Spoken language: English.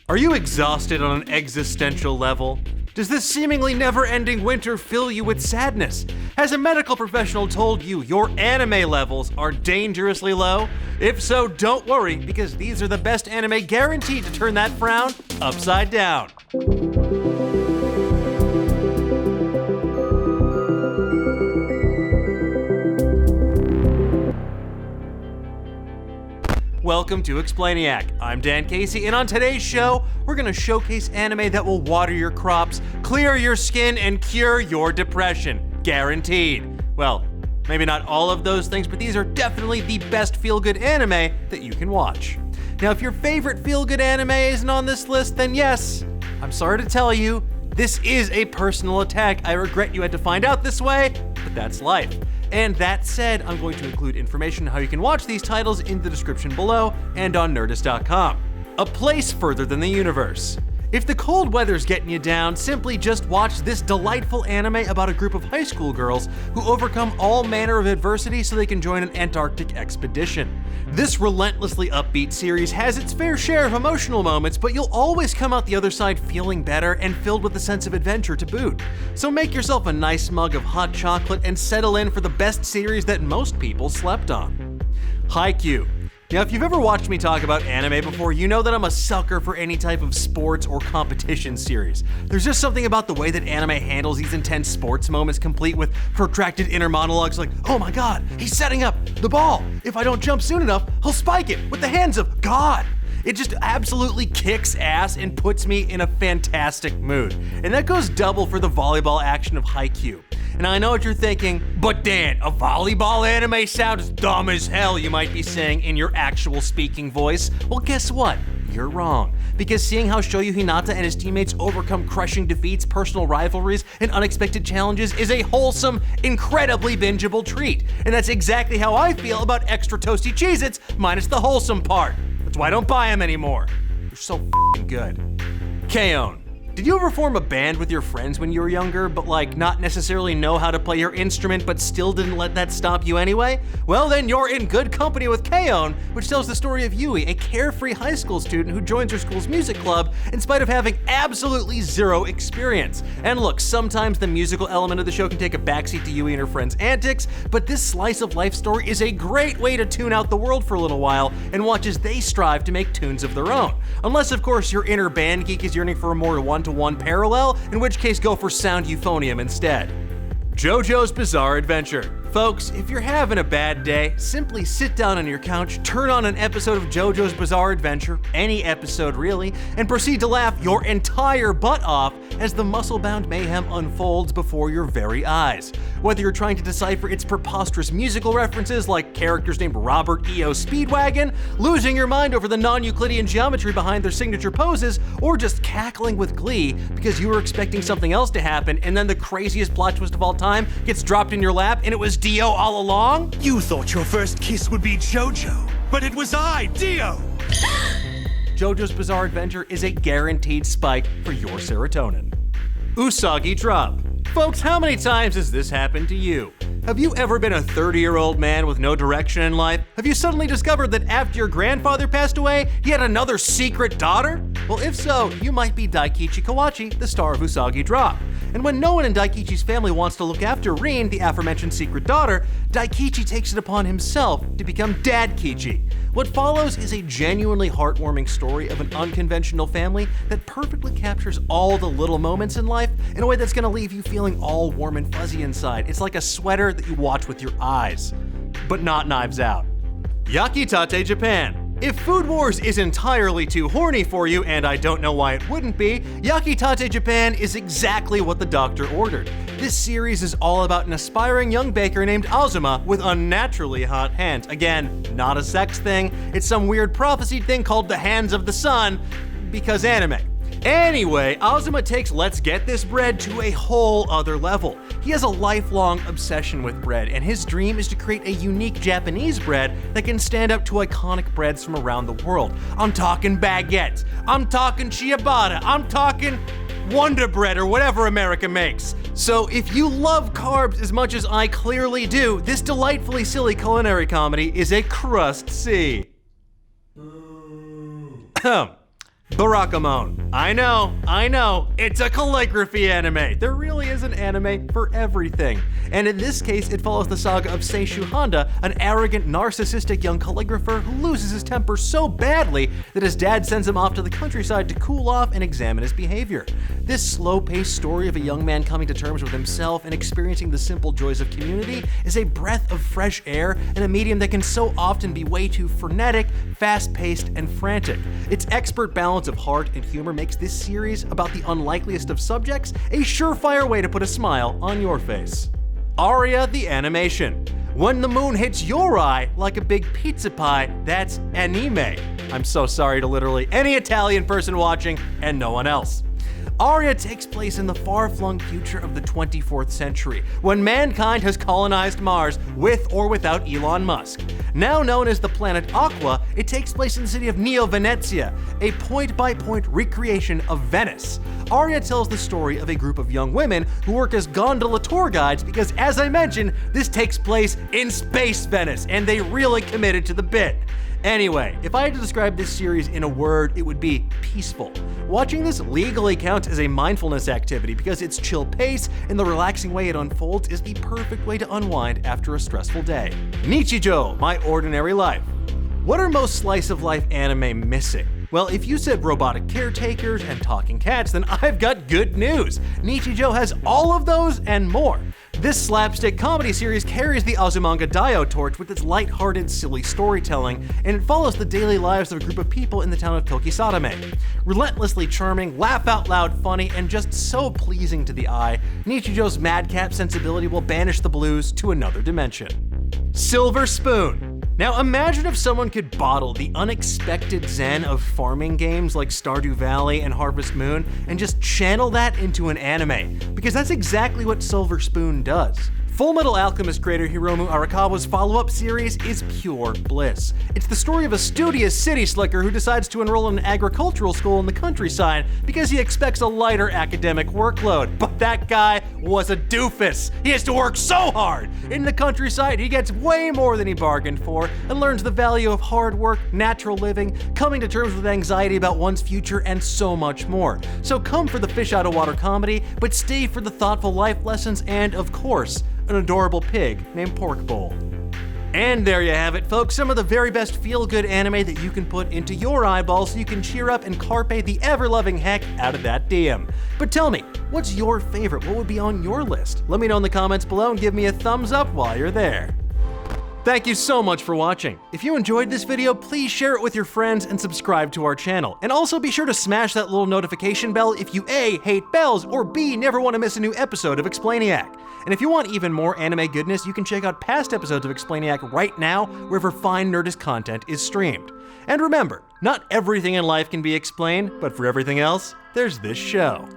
Are you exhausted on an existential level? Does this seemingly never-ending winter fill you with sadness? Has a medical professional told you your anime levels are dangerously low? If so, don't worry, because these are the best anime guaranteed to turn that frown upside down. Welcome to Explainiac. I'm Dan Casey, and on today's show, we're gonna showcase anime that will water your crops, clear your skin, and cure your depression. Guaranteed. Well, maybe not all of those things, but these are definitely the best feel-good anime that you can watch. Now, if your favorite feel-good anime isn't on this list, then yes, I'm sorry to tell you, this is a personal attack. I regret you had to find out this way, but that's life. And that said, I'm going to include information on how you can watch these titles in the description below and on Nerdist.com. A place further than the universe. If the cold weather's getting you down, simply just watch this delightful anime about a group of high school girls who overcome all manner of adversity so they can join an Antarctic expedition. This relentlessly upbeat series has its fair share of emotional moments, but you'll always come out the other side feeling better and filled with a sense of adventure to boot. So make yourself a nice mug of hot chocolate and settle in for the best series that most people slept on. Haikyuu. Now, if you've ever watched me talk about anime before, you know that I'm a sucker for any type of sports or competition series. There's just something about the way that anime handles these intense sports moments, complete with protracted inner monologues like, oh my god, he's setting up the ball. If I don't jump soon enough, he'll spike it with the hands of God. It just absolutely kicks ass and puts me in a fantastic mood. And that goes double for the volleyball action of Haikyuu. And I know what you're thinking, but Dan, a volleyball anime sounds dumb as hell, you might be saying in your actual speaking voice. Well, guess what? You're wrong. Because seeing how Shoyu Hinata and his teammates overcome crushing defeats, personal rivalries, and unexpected challenges is a wholesome, incredibly bingeable treat. And that's exactly how I feel about extra toasty Cheez-Its, minus the wholesome part. That's why I don't buy them anymore. They're so f***ing good. Kaeun. Did you ever form a band with your friends when you were younger, but not necessarily know how to play your instrument, but still didn't let that stop you anyway? Well, then you're in good company with Kaeun, which tells the story of Yui, a carefree high school student who joins her school's music club in spite of having absolutely zero experience. And look, sometimes the musical element of the show can take a backseat to Yui and her friends' antics, but this slice of life story is a great way to tune out the world for a little while and watch as they strive to make tunes of their own. Unless, of course, your inner band geek is yearning for a more one-to-one parallel, in which case go for sound euphonium instead. JoJo's Bizarre Adventure. Folks, if you're having a bad day, simply sit down on your couch, turn on an episode of JoJo's Bizarre Adventure, any episode really, and proceed to laugh your entire butt off as the muscle-bound mayhem unfolds before your very eyes. Whether you're trying to decipher its preposterous musical references like characters named Robert E.O. Speedwagon, losing your mind over the non-Euclidean geometry behind their signature poses, or just cackling with glee because you were expecting something else to happen and then the craziest plot twist of all time gets dropped in your lap and it was Dio all along? You thought your first kiss would be JoJo, but it was I, Dio! JoJo's Bizarre Adventure is a guaranteed spike for your serotonin. Usagi Drop. Folks, how many times has this happened to you? Have you ever been a 30-year-old man with no direction in life? Have you suddenly discovered that after your grandfather passed away, he had another secret daughter? Well, if so, you might be Daikichi Kawachi, the star of Usagi Drop. And when no one in Daikichi's family wants to look after Rin, the aforementioned secret daughter, Daikichi takes it upon himself to become Dad Kichi. What follows is a genuinely heartwarming story of an unconventional family that perfectly captures all the little moments in life in a way that's gonna leave you feeling all warm and fuzzy inside. It's like a sweater that you watch with your eyes, but not Knives Out. Yakitate Japan. If Food Wars is entirely too horny for you, and I don't know why it wouldn't be, Yakitate Japan is exactly what the doctor ordered. This series is all about an aspiring young baker named Asuma with unnaturally hot hands. Again, not a sex thing, it's some weird prophecy thing called the Hands of the Sun, because anime. Anyway, Asuma takes Let's Get This bread to a whole other level. He has a lifelong obsession with bread, and his dream is to create a unique Japanese bread that can stand up to iconic breads from around the world. I'm talking baguettes, I'm talking ciabatta, I'm talking Wonder Bread or whatever America makes. So if you love carbs as much as I clearly do, this delightfully silly culinary comedy is a crust C. Barakamon. I know, it's a calligraphy anime. There really is an anime for everything. And in this case, it follows the saga of Seishu Honda, an arrogant, narcissistic young calligrapher who loses his temper so badly that his dad sends him off to the countryside to cool off and examine his behavior. This slow-paced story of a young man coming to terms with himself and experiencing the simple joys of community is a breath of fresh air in a medium that can so often be way too frenetic, fast-paced, and frantic. Its expert balance of heart and humor makes this series about the unlikeliest of subjects a surefire way to put a smile on your face. Aria the animation. When the moon hits your eye like a big pizza pie, that's anime. I'm so sorry to literally any Italian person watching and no one else. Aria takes place in the far-flung future of the 24th century, when mankind has colonized Mars with or without Elon Musk. Now known as the planet Aqua, it takes place in the city of Neo Venezia, a point-by-point recreation of Venice. Aria tells the story of a group of young women who work as gondola tour guides because, as I mentioned, this takes place in space Venice, and they really committed to the bit. Anyway, if I had to describe this series in a word, it would be peaceful. Watching this legally counts as a mindfulness activity because its chill pace and the relaxing way it unfolds is the perfect way to unwind after a stressful day. Nichijou, My Ordinary Life. What are most slice of life anime missing? Well, if you said robotic caretakers and talking cats, then I've got good news. Nichijou has all of those and more. This slapstick comedy series carries the Azumanga Daioh torch with its light-hearted, silly storytelling, and it follows the daily lives of a group of people in the town of Tokisadame. Relentlessly charming, laugh-out-loud funny, and just so pleasing to the eye, Nichijou's madcap sensibility will banish the blues to another dimension. Silver Spoon. Now imagine if someone could bottle the unexpected zen of farming games like Stardew Valley and Harvest Moon and just channel that into an anime, because that's exactly what Silver Spoon does. Fullmetal Alchemist creator Hiromu Arakawa's follow-up series is pure bliss. It's the story of a studious city slicker who decides to enroll in an agricultural school in the countryside because he expects a lighter academic workload. But that guy was a doofus. He has to work so hard. In the countryside, he gets way more than he bargained for and learns the value of hard work, natural living, coming to terms with anxiety about one's future, and so much more. So come for the fish out of water comedy, but stay for the thoughtful life lessons and, of course, an adorable pig named Pork Bowl. And there you have it, folks, some of the very best feel-good anime that you can put into your eyeballs so you can cheer up and carpe the ever-loving heck out of that DM. But tell me, what's your favorite? What would be on your list? Let me know in the comments below and give me a thumbs up while you're there. Thank you so much for watching. If you enjoyed this video, please share it with your friends and subscribe to our channel. And also be sure to smash that little notification bell if you A, hate bells, or B, never want to miss a new episode of Explainiac. And if you want even more anime goodness, you can check out past episodes of Explainiac right now, wherever fine Nerdist content is streamed. And remember, not everything in life can be explained, but for everything else, there's this show.